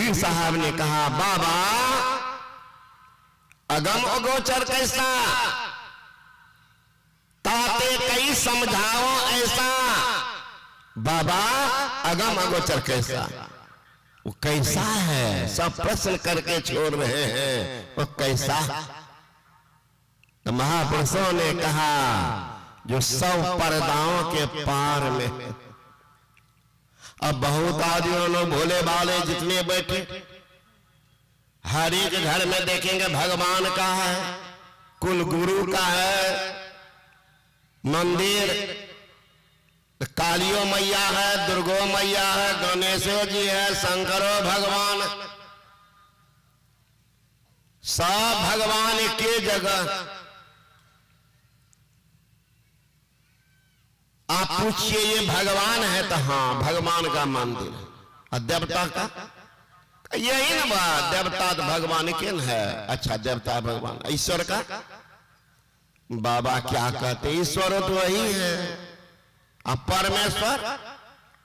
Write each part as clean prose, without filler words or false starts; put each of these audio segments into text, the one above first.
पीर साहब ने कहा, बाबा अगम अगोचर कैसा, ताते कई समझाओ ऐसा। बाबा अगम अगोचर कैसा, वो कैसा है, सब प्रश्न करके छोड़ रहे हैं, वो कैसा। तो महापुरुषों ने कहा, जो सब पर्दाओं के पार में है। अब बहुत आदमियों लोग भोले भाले जितने बैठे, हर एक घर में देखेंगे भगवान का है, कुल गुरु का है मंदिर, कालियो मैया है, दुर्गो मैया है, गणेशो जी है, शंकरो भगवान, सब भगवान के जगह। आप पूछिए ये भगवान है तो हाँ भगवान का मंदिर है, और देवता का यही ना बात, देवता तो भगवान के है। अच्छा देवता भगवान, ईश्वर का बाबा क्या कहते, ईश्वर तो वही है, अब परमेश्वर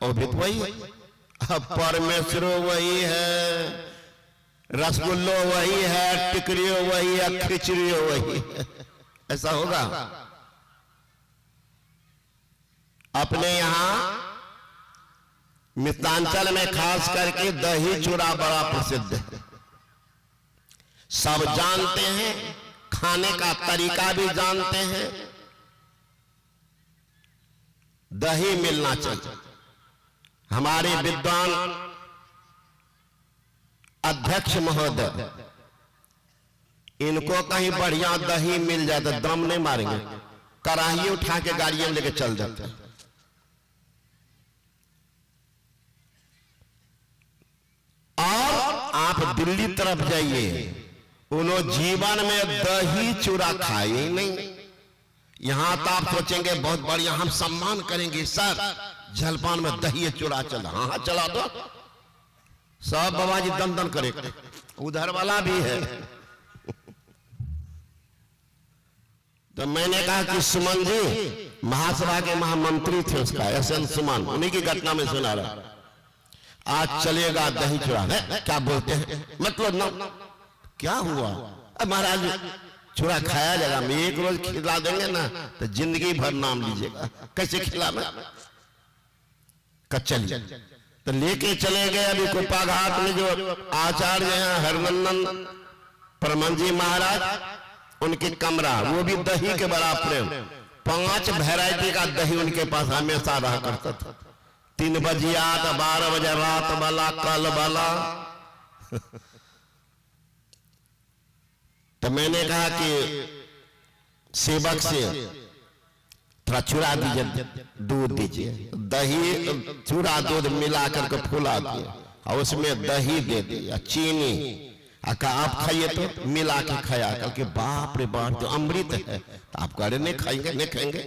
वो भी तो वही है, अब परमेश्वर वही है, रसगुल्लो वही है, टिकरियो वही है, खिचड़ियो वही है। ऐसा होगा? अपने यहां मिथिलांचल में खास करके दही चूड़ा बड़ा प्रसिद्ध है, सब जानते हैं, खाने का तरीका भी जानते हैं। दही मिलना चाहिए। हमारे विद्वान अध्यक्ष महोदय, इनको कहीं बढ़िया दही मिल जाए तो दम नहीं मारेंगे, कढ़ाई उठा के गाड़ी में लेके चल जाते हैं। और आप दिल्ली तरफ जाइए, उन्होंने जीवन में दही चूड़ा खाए ही नहीं। यहां तो आप सोचेंगे बहुत बढ़िया हम सम्मान करेंगे सर, जलपान में दही चूड़ा चला, हाँ चला दो, सब बाबा जी दन दन करे। उधर वाला भी है। तो मैंने कहा कि सुमन जी महासभा के महामंत्री थे उसका, एसएन सुमन, उन्हीं की घटना में सुना रहा, आज चलेगा दही चूड़ा है, क्या बोलते हैं मतलब ना, क्या हुआ महाराज चूड़ा खाया जाएगा, हम एक रोज खिला देंगे ना तो जिंदगी भर नाम लीजिएगा। कैसे खिलाना, चलिए तो लेके चले गए। अभी कुप्पा घाट में जो आचार्य हैं हरनंदन परमन जी महाराज, उनके कमरा, वो भी दही के बड़ा प्रेम, 5 वैरायटी का दही उनके पास हमेशा रहा करता था। 3 बजे 8, 12 बजे रात वाला, कल वाला। तो मैंने कहा कि सेवक से थोड़ा चूड़ा दीजिए, दूध दीजिए, दही चूड़ा दूध मिला करके फुला दिए और उसमें दही दे दिया, चीनी, आप खाइए तो मिला के खाया। कल के बाप रे बाप जो अमृत है, तो आप कह रहे नहीं खाएंगे, नहीं खाएंगे।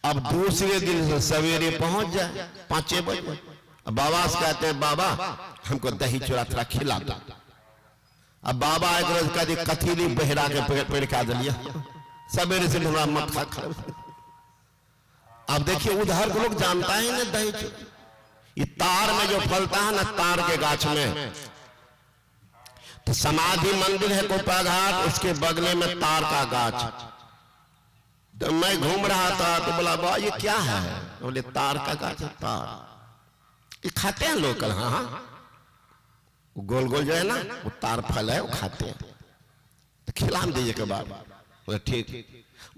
अब दूसरे दिन से सवेरे पहुंच जाए 5 बजे, बाबा से कहते हैं बाबा हमको दही चूड़ा थोड़ा खिला दो। अब बाबा एक रोज कहते कथीली बहरा के पेड़ खा दिया, सवेरे से हमारा मत खा। अब देखिए उधर के लोग जानता है ना दही चूड़ा, ये तार में जो फलता है ना, तार के गाछ में, तो समाधि मंदिर है कुप्पा घाट, उसके बगले में तार का गाछ। तो मैं घूम रहा था तो बोला बा ये क्या है, बोले तार का गाछ है, तार ये खाते हैं लोग। हाँ हाँ, वो गोल गोल जो है ना वो तार फल है, वो खाते हैं, तो खिला दीजिए के बाद। बोले ठीक।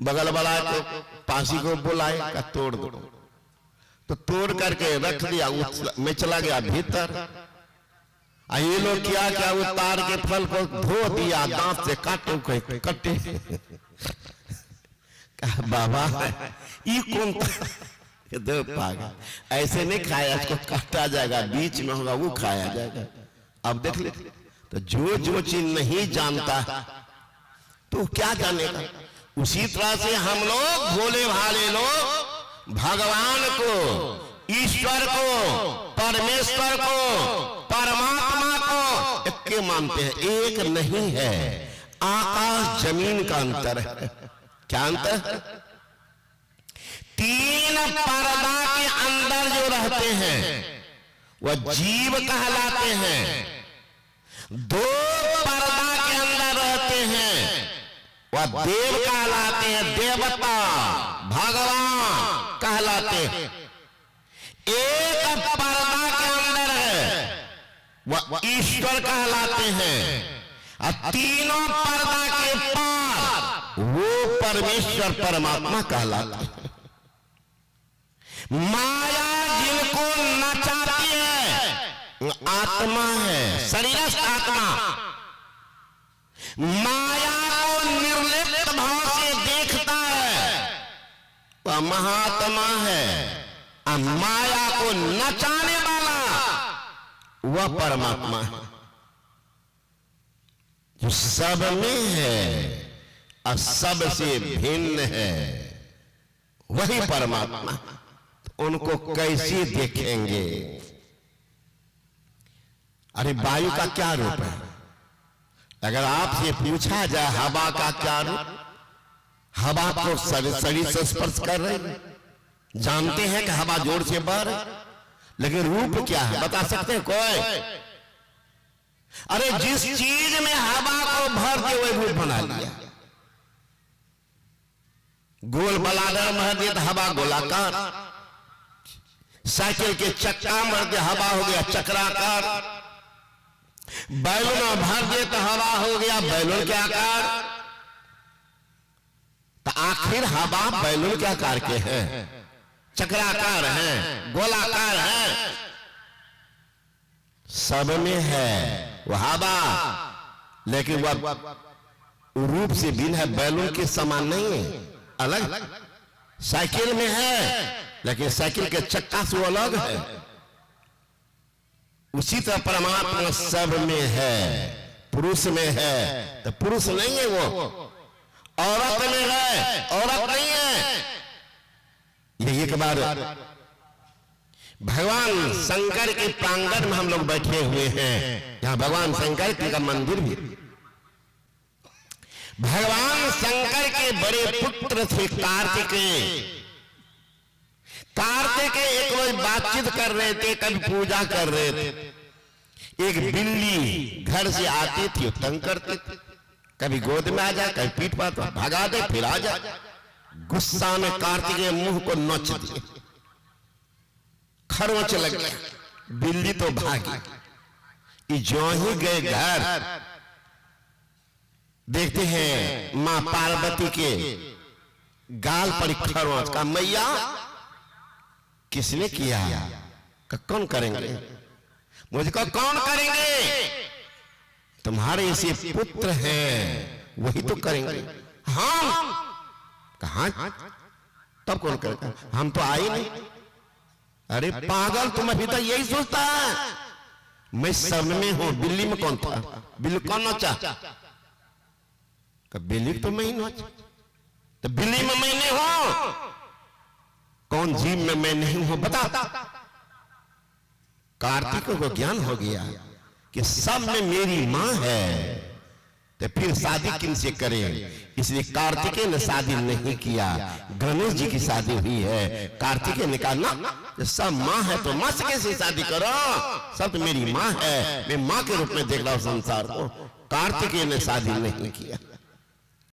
बगल वाला तो पासी को बुलाए का तोड़ दो, तो तोड़ करके रख दिया। मैं चला गया भीतर, ये लोग क्या क्या वो तार के फल को धो दिया, दांत से काटो कटे। बाबा ये कौन दो पागल, ऐसे नहीं खाया, इसको काटा जाएगा, बीच में होगा वो खाया जाएगा। अब देख ले, तो जो जो चीज नहीं जानता तो क्या जानेगा। उसी तरह से हम लोग भोले भाले लोग भगवान को, ईश्वर को, परमेश्वर को, परमात्मा को एक के मानते हैं, एक नहीं है। आकाश जमीन का अंतर है। क्या अंतर है? 3 पर्दा के अंदर जो रहते हैं वह जीव कहलाते हैं, दो पर्दा के अंदर रहते हैं, वह देव कहलाते हैं, देवता भगवान कहलाते हैं। एक पर्दा के अंदर है, वह ईश्वर कहलाते हैं। और तीनों पर्दा के पार वो परमेश्वर परमात्मा कहलाते हैं। माया जिनको नचाती है आत्मा है, शरीरस्थ आत्मा। माया को निर्लिप्त भाव से देखता है वह महात्मा है, और माया को नचाने वाला वह परमात्मा है, जो सब में है और सबसे भिन्न है, वही परमात्मा। उनको कैसे देखेंगे? अरे वायु का क्या रूप है? अगर आपसे पूछा जाए हवा का क्या रूप, हवा को शरीर से स्पर्श कर रहे हैं, जानते हैं कि हवा जोर से बह रही, लेकिन रूप क्या है बता सकते हैं कोई? अरे जिस चीज में हवा को भर के वही रूप बना लिया। गोल बलाडर भर दिया तो हवा गोलाकार, साइकिल के चक्का मर दे हवा हो गया चक्राकार, बैलून भर दे तो हवा हो गया बैलून के आकार। तो आखिर हवा बैलून के आकार के हैं, चक्राकार हैं, गोलाकार हैं, सब में है वो हवा, लेकिन वह रूप से भिन्न है, बैलून के समान नहीं है, अलग। साइकिल में है लेकिन साइकिल के चक्का से वो अलग है। उसी तरह परमात्मा सब में है, पुरुष में है तो पुरुष नहीं है वो, औरत में है औरत नहीं है। ये एक बार भगवान शंकर के प्रांगण में हम लोग बैठे हुए हैं, यहाँ भगवान शंकर का मंदिर भी। भगवान शंकर के बड़े पुत्र थे कार्तिकेय। कार्तिकेय एक रोज बातचीत कर रहे थे, कभी पूजा कर रहे थे। एक बिल्ली घर से आती थी, तंग करती थी, कभी गोद में आ जाए, कभी पीठ पर भगा दे, फिर आ जाए। गुस्सा में कार्तिकेय मुंह को नोच दिए, खरोंच लग गया, बिल्ली तो भागी। जो ही गए घर, देखते हैं मां पार्वती के गाल पर खरोंच का। मैया किसने किया? कौन करेंगे? मुझे कौन करेंगे? तुम्हारे ऐसे पुत्र हैं वही तो करेंगे। हम कहां? तब कौन करेगा? हम तो आए नहीं। अरे पागल, तुम अभी तक यही सोचता है मैं सब में हूं, बिल्ली में कौन था? बिल्ली कौन नोचा? बिल्ली तो मैं ही नोचा, तो बिल्ली में मैं नहीं हूं, कौन जीव में मैं नहीं हूं बता। कार्तिक को ज्ञान हो गया कि सब में मेरी मां है, तो फिर शादी किन से करें? इसलिए कार्तिकेय ने शादी नहीं किया, गणेश जी की शादी हुई है। कार्तिकेय ने कहा ना, सब मां है तो मां से कैसे शादी करो? सब तो मेरी मां है, मैं मां के रूप में देख रहा हूं संसार को। कार्तिकेय ने शादी नहीं किया।